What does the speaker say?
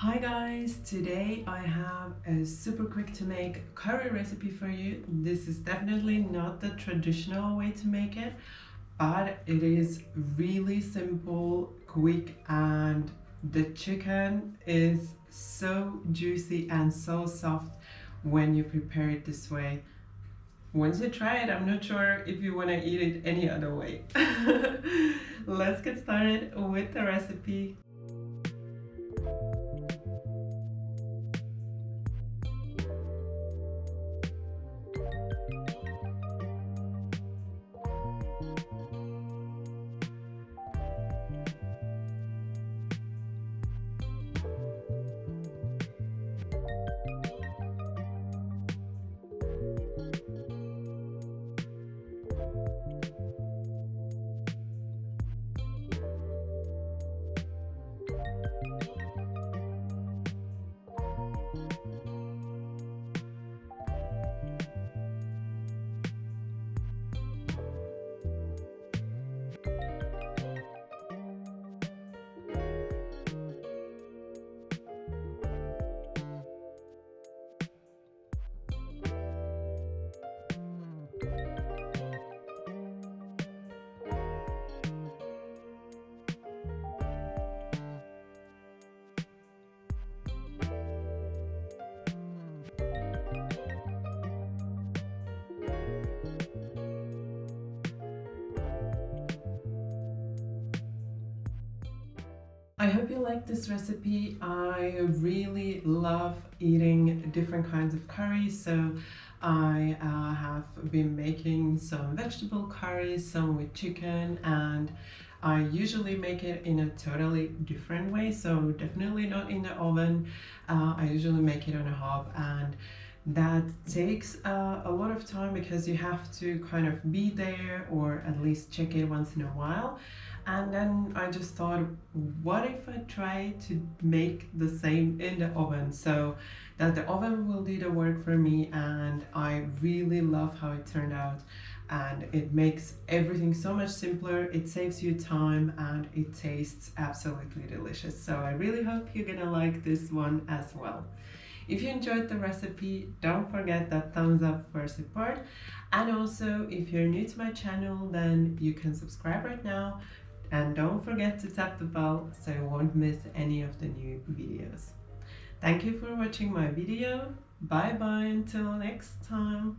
Hi guys, today I have a super quick to make curry recipe for you. This is definitely not the traditional way to make it, but it is really simple, quick, and the chicken is so juicy and so soft when you prepare it this way. Once you try it, I'm not sure if you want to eat it any other way. Let's get started with the recipe. I hope you like this recipe. I really love eating different kinds of curries, so I have been making some vegetable curries, some with chicken, and I usually make it in a totally different way, so definitely not in the oven. I usually make it on a hob, and that takes a lot of time because you have to kind of be there or at least check it once in a while. And then I just thought, what if I try to make the same in the oven, so that the oven will do the work for me. And I really love how it turned out, and it makes everything so much simpler. It saves you time and it tastes absolutely delicious. So I really hope you're gonna like this one as well. If you enjoyed the recipe, don't forget that thumbs up for support. And also, if you're new to my channel, then you can subscribe right now. And don't forget to tap the bell so you won't miss any of the new videos. Thank you for watching my video. Bye bye until next time.